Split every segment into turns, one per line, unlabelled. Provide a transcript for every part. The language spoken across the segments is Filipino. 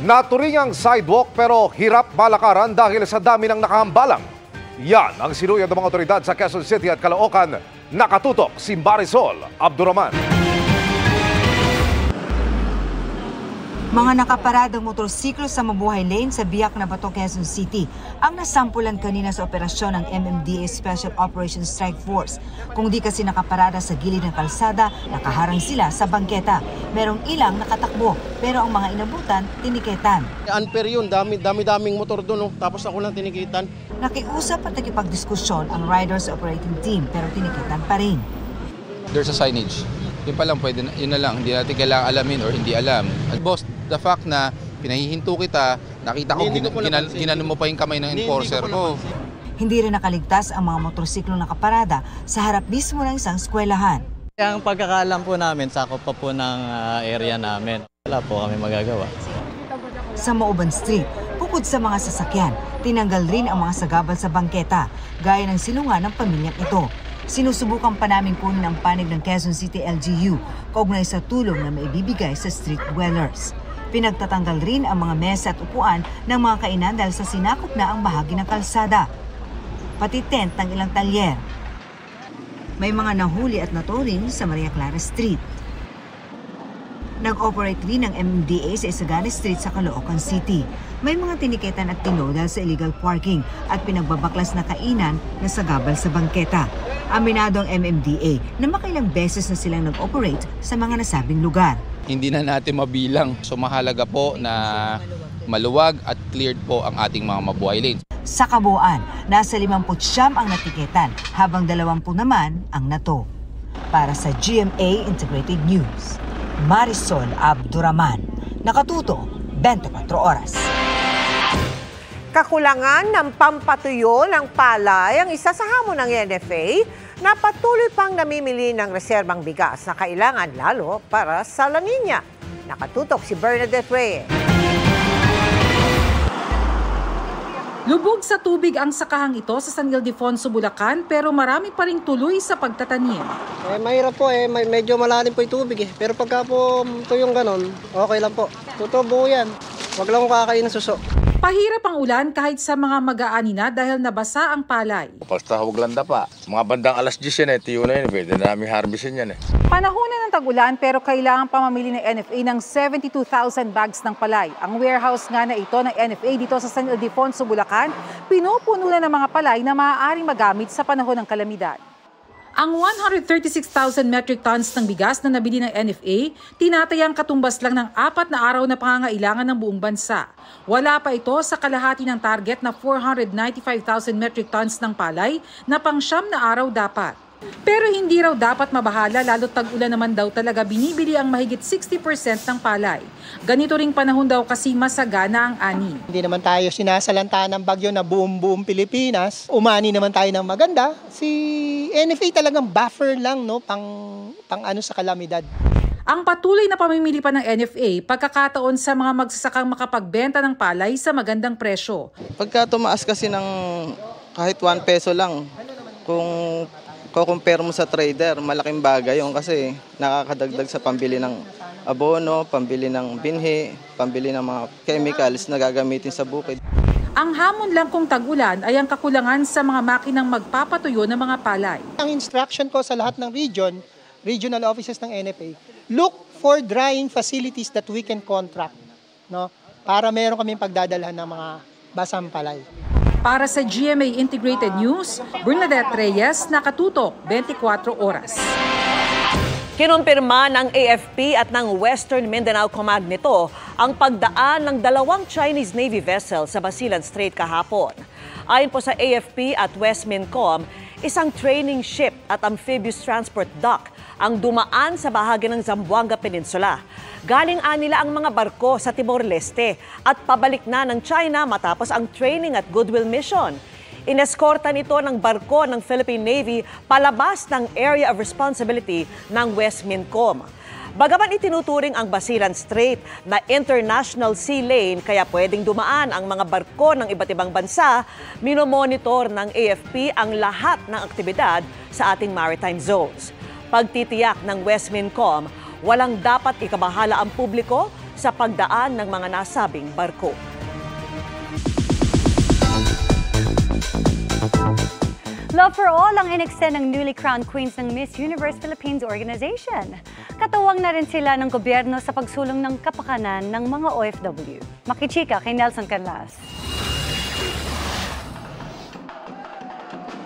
Naturingang sidewalk pero hirap malakaran dahil sa dami ng nakahambalang. Yan ang sinuyod ng mga otoridad sa Quezon City at Caloocan. Nakatutok si Marisol Abduraman.
Mga nakaparadang motorsiklo sa Mabuhay Lane sa Biak na Bato, Quezon City ang nasampulan kanina sa operasyon ng MMDA Special Operations Strike Force. Kung di kasi nakaparada sa gilid ng kalsada, nakaharang sila sa bangketa. Merong ilang nakatakbo, pero ang mga inabutan, tiniketan.
Unfair yun, dami-daming motor doon, tapos ako lang tinikitan.
Nakiusap at nakipagdiskusyon ang Riders Operating Team pero tiniketan pa rin.
There's a signage. Yun pa lang, pwede na, yun na lang. Hindi natin kailangan alamin or hindi alam. At boss, the fact na pinahihinto kita, nakita ko, ginano mo pa yung kamay ng enforcer ko.
Hindi rin nakaligtas ang mga motorsiklong nakaparada sa harap mismo ng isang eskwelahan.
Ang pagkakaalam po namin, sakop pa po ng area namin. Wala po kami magagawa.
Sa Mauban Street, bukod sa mga sasakyan, tinanggal rin ang mga sagabal sa bangketa, gaya ng silungan ng pamilyang ito. Sinusubukan pa namin kunin ang panig ng Quezon City LGU kaugnay sa tulong na maibibigay sa street dwellers. Pinagtatanggal rin ang mga mesa at upuan ng mga kainan dahil sa sinakop na ang bahagi ng kalsada. Pati tent ng ilang talyer. May mga nahuli at natoring sa Maria Clara Street. Nag-operate rin ng MMDA sa Isagani Street sa Caloocan City. May mga tiniketan at tino dahil sa illegal parking at pinagbabaklas na kainan na sagabal sa bangketa. Aminado ang MMDA na makailang beses na silang nag-operate sa mga nasabing lugar.
Hindi na natin mabilang. So mahalaga po na maluwag at cleared po ang ating mga Mabuhay Lanes.
Sa kabuuan, nasa 59 ang natiketan habang 20 naman ang nato. Para sa GMA Integrated News, Marisol Abduraman, nakatuto 24 oras.
Kakulangan ng pampatuyo ng palay ang isa sa hamon ng NFA na patuloy pang namimili ng reserbang bigas na kailangan lalo para sa La Niña. Nakatutok si Bernadette Reyes.
Lubog sa tubig ang sakahang ito sa San Ildefonso, Bulacan pero marami pa ring tuloy sa pagtatanim.
Mahirap po medyo malalim po yung tubig Pero pagka po tuyong ganon, okay lang po. Tutubo yan. Wag lang kakain ng suso.
Pahirap ang ulan kahit sa mga mag-aani na dahil nabasa ang palay.
Basta huwag lang dapa. Mga bandang alas 10 yan tiyo na yun. Pwede na namin harvestin yan
Panahon na ng tag-ulan pero kailangan pa mamili ng NFA ng 72,000 bags ng palay. Ang warehouse nga na ito ng NFA dito sa San Ildefonso, Bulacan, pinupuno na ng mga palay na maaaring magamit sa panahon ng kalamidad. Ang 136,000 metric tons ng bigas na nabili ng NFA, tinatayang katumbas lang ng 4 na araw na pangangailangan ng buong bansa. Wala pa ito sa kalahati ng target na 495,000 metric tons ng palay na pang-9 na araw dapat. Pero hindi raw dapat mabahala lalo tag-ulan naman daw talaga binibili ang mahigit 60% ng palay. Ganito ring panahon daw kasi masagana ang ani.
Hindi naman tayo sinasalanta ng bagyo na buong Pilipinas. Umani naman tayo ng maganda. Si NFA talagang buffer lang pang ano sa kalamidad.
Ang patuloy na pamimili pa ng NFA, pagkakataon sa mga magsasakang makapagbenta ng palay sa magandang presyo.
Pagka tumaas kasi ng kahit 1 peso lang, kung compare mo sa trader, malaking bagay yun kasi nakakadagdag sa pambili ng abono, pambili ng binhi, pambili ng mga chemicals na gagamitin sa bukid.
Ang hamon lang kung tag-ulan ay ang kakulangan sa mga makinang magpapatuyo ng mga palay.
Ang instruction ko sa lahat ng regional offices ng NFA, look for drying facilities that we can contract, para meron kaming pagdadalhan ng mga basang palay.
Para sa GMA Integrated News, Bernadette Reyes, nakatutok 24 oras.
Kinumpirma ng AFP at ng Western Mindanao Command nito ang pagdaan ng 2 Chinese Navy vessel sa Basilan Strait kahapon. Ayon po sa AFP at Westmincom, isang training ship at amphibious transport dock ang dumaan sa bahagi ng Zamboanga Peninsula. Galing nila ang mga barko sa Timor-Leste at pabalik na ng China matapos ang training at goodwill mission. Ineskortan ito ng barko ng Philippine Navy palabas ng area of responsibility ng Westmincom. Bagaman itinuturing ang Basilan Strait na international sea lane kaya pwedeng dumaan ang mga barko ng iba't ibang bansa, minomonitor ng AFP ang lahat ng aktibidad sa ating maritime zones. Pagtitiyak ng Westmincom, walang dapat ikabahala ang publiko sa pagdaan ng mga nasabing barko.
Love for all ang in-extend ng newly crowned queens ng Miss Universe Philippines Organization. Katuwang na rin sila ng gobyerno sa pagsulong ng kapakanan ng mga OFW. Makichika kay Nelson Canlas.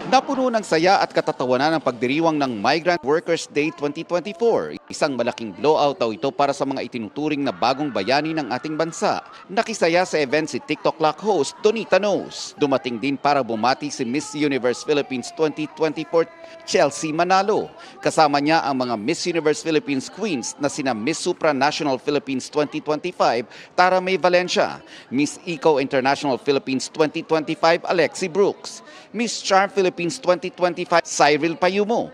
Napuno ng saya at katatawanan ang pagdiriwang ng Migrant Workers Day 2024. Isang malaking blowout daw ito para sa mga itinuturing na bagong bayani ng ating bansa. Nakisaya sa event si TikTok Lock host Donita Knows. Dumating din para bumati si Miss Universe Philippines 2024 Chelsea Manalo. Kasama niya ang mga Miss Universe Philippines Queens na sina Miss Supranational Philippines 2025 Tara May Valencia, Miss Eco International Philippines 2025 Alexi Brooks, Miss Charm Philippines 2025 Cyril Payumo,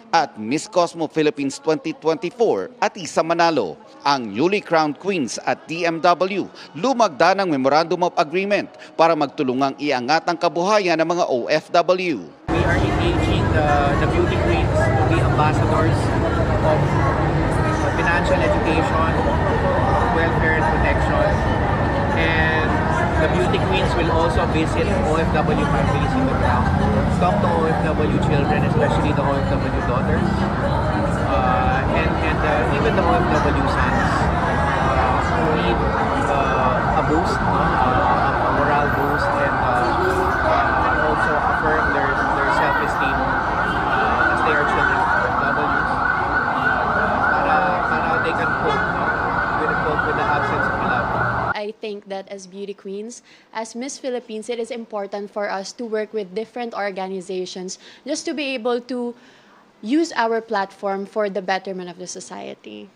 at Miss Cosmo Philippines 2024 Atisa Manalo. Ang newly crowned queens at DMW lumagda ng Memorandum of Agreement para magtulungang iangat ang kabuhayan ng mga OFW.
We are engaging the beauty queens to be ambassadors of financial education, welfare and protection, and the beauty queens will also visit OFW families in the ground, talk to OFW children, especially the OFW daughters, and even the OFW sons who need a boost, a morale boost, and also affirm their self-esteem as they are children of OFWs, para they can cope with the absence of love.
I think that as beauty queens, as Miss Philippines, it is important for us to work with different organizations just to be able to use our platform for the betterment of the society.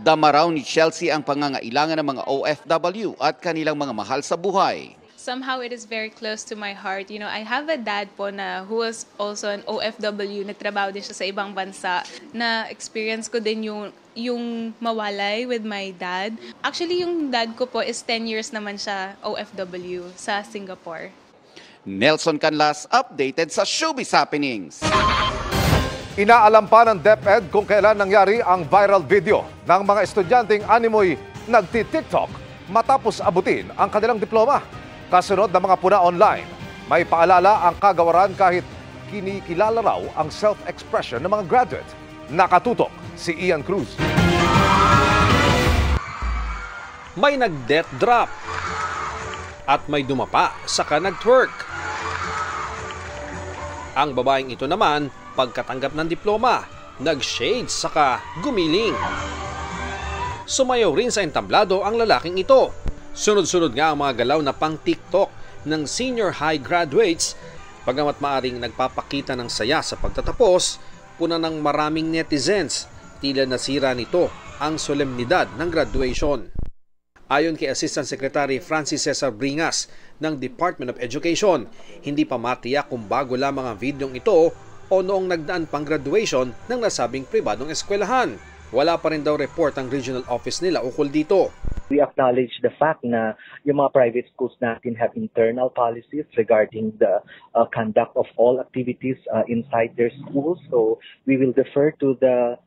Dama raw ni Chelsea ang pangangailangan ng mga OFW at kanilang mga mahal sa buhay.
Somehow it is very close to my heart. You know, I have a dad po na who was also an OFW, nagtrabaho din siya sa ibang bansa. Na experience ko din yung mawalay with my dad. Actually, yung dad ko po is 10 years naman siya OFW sa Singapore.
Nelson Canlas, updated sa Showbiz Happenings.
Inaalam pa ng DepEd kung kailan nangyari ang viral video ng mga estudyanteng animoy nagti-TikTok matapos abutin ang kanilang diploma. Kasunod ng mga puna online, may paalala ang kagawaran kahit kinikilala raw ang self-expression ng mga graduate. Nakatutok si Ian Cruz.
May nag-death drop at may dumapa saka nag-twerk. Ang babaeng ito naman, pagkatanggap ng diploma, nag-shades saka gumiling. Sumayaw rin sa entablado ang lalaking ito. Sunod-sunod nga ang mga galaw na pang TikTok ng senior high graduates. Bagamat maaring nagpapakita ng saya sa pagtatapos, puna ng maraming netizens, tila nasira nito ang solemnidad ng graduation. Ayon kay Assistant Secretary Francis Cesar Bringas ng Department of Education, hindi pa matiyak kung bago lamang ang videong ito o noong nagdaan pang graduation ng nasabing pribadong eskwelahan. Wala pa rin daw report ang regional office nila ukol dito.
We acknowledge the fact na yung mga private schools natin have internal policies regarding the conduct of all activities inside their schools. So we will defer to the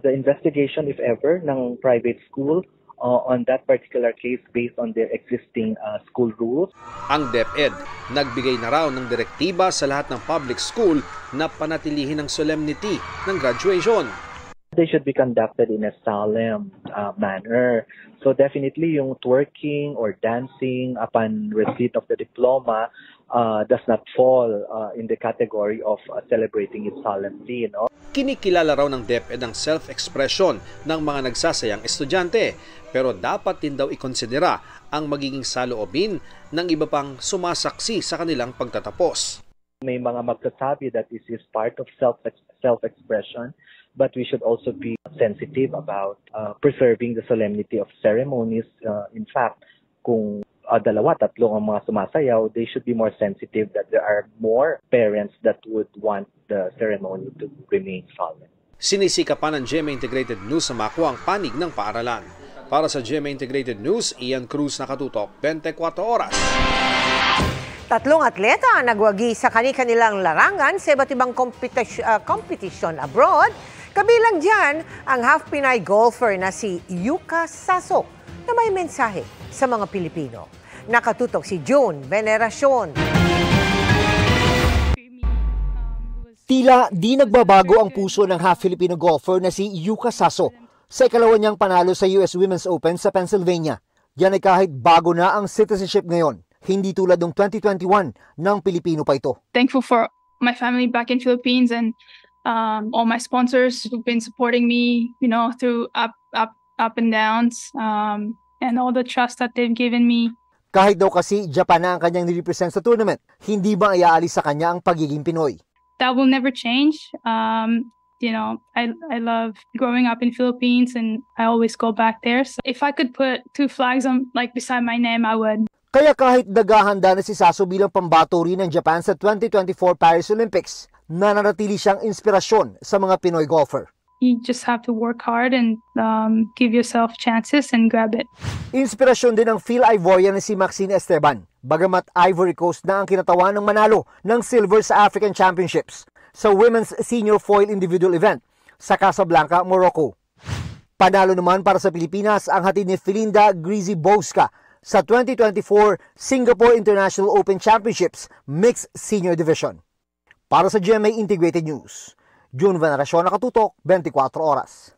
investigation, if ever, ng private school on that particular case based on their existing school rules.
Ang DepEd nagbigay na raw ng direktiba sa lahat ng public school na panatilihin ang solemnity ng graduation.
They should be conducted in a solemn manner. So definitely yung twerking or dancing upon receipt of the diploma does not fall in the category of celebrating its solemnity. No?
Kinikilala raw ng DepEd ang self-expression ng mga nagsasayang estudyante, pero dapat din daw ikonsidera ang magiging saloobin ng iba pang sumasaksi sa kanilang pagtatapos.
May mga magsasabi that this is part of self-expression, but we should also be sensitive about preserving the solemnity of ceremonies. In fact, kung dalawa, tatlo ang mga sumasayaw, they should be more sensitive that there are more parents that would want the ceremony to remain solemn.
Sinisikapan ng GMA Integrated News sa makuha ang panig ng paaralan. Para sa GMA Integrated News, Ian Cruz, nakatutok, 24 oras.
Tatlong atleta ang nagwagi sa kani-kanilang larangan sa iba't ibang competition abroad. Kabilang dyan ang half Pinay golfer na si Yuka Sasok. na may mensahe sa mga Pilipino. Nakatutok si June Veneracion.
Tila di nagbabago ang puso ng half-Filipino golfer na si Yuka Saso sa ikalawa niyang panalo sa US Women's Open sa Pennsylvania. Yan ay kahit bago na ang citizenship ngayon, hindi tulad ng 2021 ng Pilipino pa ito.
Thankful for my family back in Philippines and all my sponsors who've been supporting me, through up and downs, and all the trust that they've given me.
Kahit daw kasi Japan na ang kanyang nirepresent sa tournament, hindi ba iaalis sa kanya ang pagiging Pinoy?
That will never change. I love growing up in Philippines and I always go back there. So if I could put 2 flags on beside my name, I would.
Kaya kahit naghahanda na si Saso bilang pambatori ng Japan sa 2024 Paris Olympics, nananatili siyang inspirasyon sa mga Pinoy golfer.
You just have to work hard and give yourself chances and grab it.
Inspirasyon din ng Phil Ivorian na si Maxine Esteban, bagamat Ivory Coast na ang kinatawan ng manalo ng silver sa African Championships sa Women's Senior Foil Individual Event sa Casablanca, Morocco. Panalo naman para sa Pilipinas ang hatid ni Felinda Grizi-Bouska sa 2024 Singapore International Open Championships Mixed Senior Division. Para sa GMA Integrated News, June Veneracion, nakatutok 24 oras.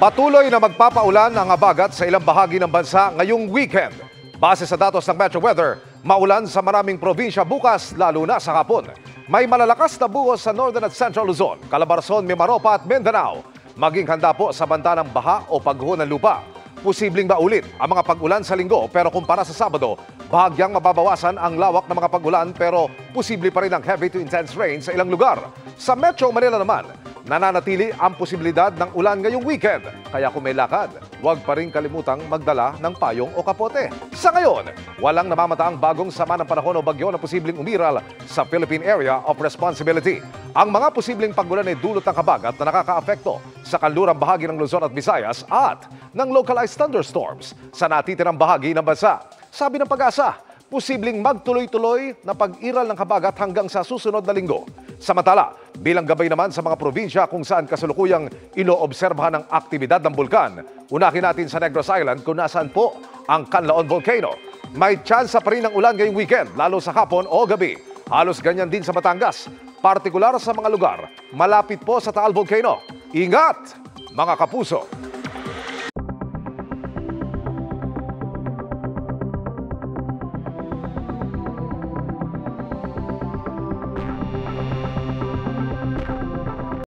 Patuloy na magpapaulan ang habagat sa ilang bahagi ng bansa ngayong weekend. Base sa datos ng Metro Weather, maulan sa maraming probinsya bukas, lalo na sa hapon. May malalakas na buhos sa Northern at Central Luzon, Calabarzon, Mimaropa at Mindanao. Maging handa po sa banta ng baha o pagguho ng lupa. Posibleng maulit ang mga pag-ulan sa linggo, pero kumpara sa Sabado, bahagyang mababawasan ang lawak ng mga pag-ulan, pero posible pa rin ang heavy to intense rain sa ilang lugar. Sa Metro Manila naman, nananatili ang posibilidad ng ulan ngayong weekend. Kaya kung may lakad, huwag pa rin kalimutang magdala ng payong o kapote. Sa ngayon, walang namamataang bagong sama ng panahon o bagyo na posibleng umiral sa Philippine Area of Responsibility. Ang mga posibleng pag-ulan ay dulot ng habagat na nakakaapekto sa kanlurang bahagi ng Luzon at Visayas at ng localized thunderstorms sa natitirang bahagi ng bansa. Sabi ng Pag-asa, posibleng magtuloy-tuloy na pag-iral ng habagat hanggang sa susunod na linggo. Samantala, bilang gabay naman sa mga probinsya kung saan kasalukuyang inoobserbahan ang aktibidad ng bulkan, unahin natin sa Negros Island kung nasaan po ang Canlaon Volcano. May tsansa pa rin ng ulan ngayong weekend, lalo sa hapon o gabi. Halos ganyan din sa Batangas, partikular sa mga lugar malapit po sa Taal Volcano. Ingat, mga kapuso!